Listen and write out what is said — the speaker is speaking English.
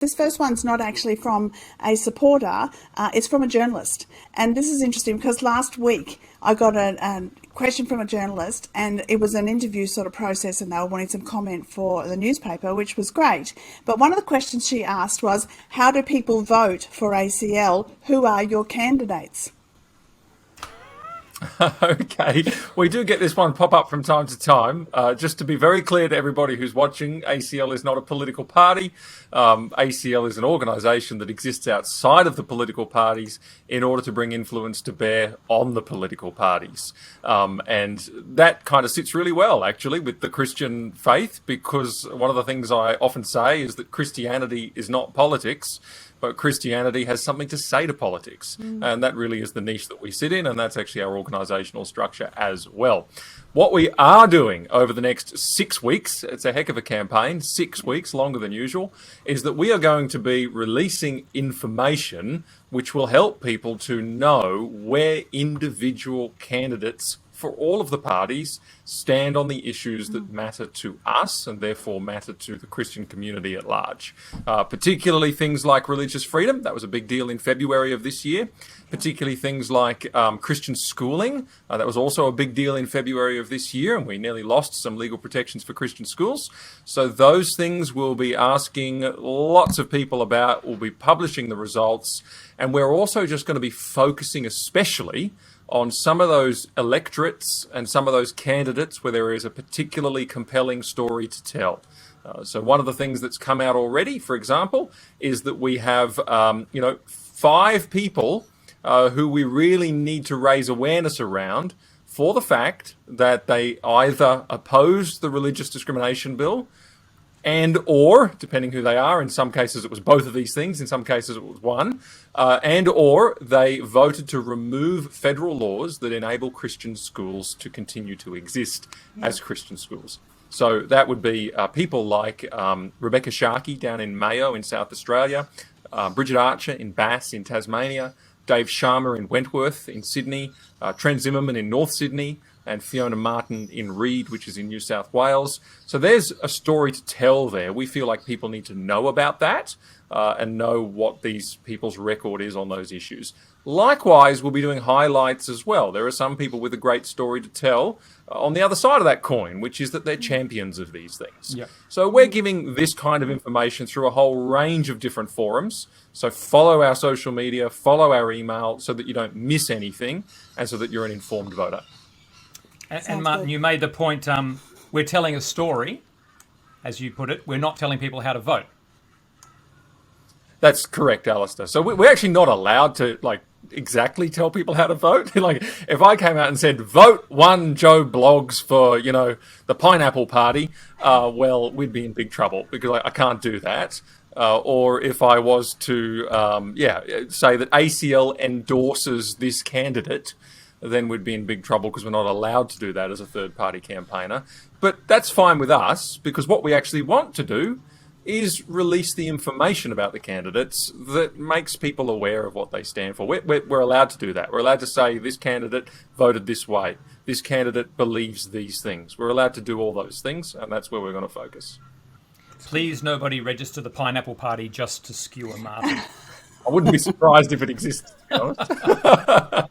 This first one's not actually from a supporter, it's from a journalist. And this is interesting because last week I got a question from a journalist, and it was an interview sort of process, and they were wanting some comment for the newspaper, which was great. But one of the questions she asked was, how do people vote for ACL? Who are your candidates? Okay, we do get this one pop up from time to time. Just to be very clear to everybody who's watching, ACL is not a political party. ACL is an organisation that exists outside of the political parties in order to bring influence to bear on the political parties. And that kind of sits really well, actually, with the Christian faith, because one of the things I often say is that Christianity is not politics, but Christianity has something to say to politics. And that really is the niche that we sit in, and that's actually our organisational structure as well. What we are doing over the next 6 weeks, it's a heck of a campaign, 6 weeks, longer than usual, is that we are going to be releasing information which will help people to know where individual candidates for all of the parties stand on the issues that matter to us and therefore matter to the Christian community at large. Particularly things like religious freedom. That was a big deal in February of this year. Particularly things like Christian schooling. That was also a big deal in February of this year, and we nearly lost some legal protections for Christian schools. So those things we'll be asking lots of people about. We'll be publishing the results, and we're also just going to be focusing especially on some of those electorates and some of those candidates where there is a particularly compelling story to tell. So one of the things that's come out already, for example, is that we have, 5 people who we really need to raise awareness around for the fact that they either oppose the religious discrimination bill and or, depending who they are, in some cases it was both of these things, in some cases it was one, and or they voted to remove federal laws that enable Christian schools to continue to exist as Christian schools. So that would be people like Rebecca Sharkey down in Mayo in South Australia, Bridget Archer in Bass in Tasmania, Dave Sharma in Wentworth in Sydney, Trent Zimmerman in North Sydney, and Fiona Martin in Reed, which is in New South Wales. So there's a story to tell there. We feel like people need to know about that and know what these people's record is on those issues. Likewise, we'll be doing highlights as well. There are some people with a great story to tell on the other side of that coin, which is that they're champions of these things. Yep. So we're giving this kind of information through a whole range of different forums. So follow our social media, follow our email so that you don't miss anything and so that you're an informed voter. And Martin, you made the point, we're telling a story, as you put it. We're not telling people how to vote. That's correct, Alistair. So we're actually not allowed to exactly tell people how to vote. If I came out and said, vote one Joe Bloggs for, the Pineapple Party, well, we'd be in big trouble because I can't do that. Or if I was to, say that ACL endorses this candidate, then we'd be in big trouble because we're not allowed to do that as a third-party campaigner. But that's fine with us because what we actually want to do is release the information about the candidates that makes people aware of what they stand for. We're allowed to do that. We're allowed to say this candidate voted this way. This candidate believes these things. We're allowed to do all those things, and that's where we're going to focus. Please, nobody register the Pineapple Party just to skewer Martin. I wouldn't be surprised if it existed, to be honest.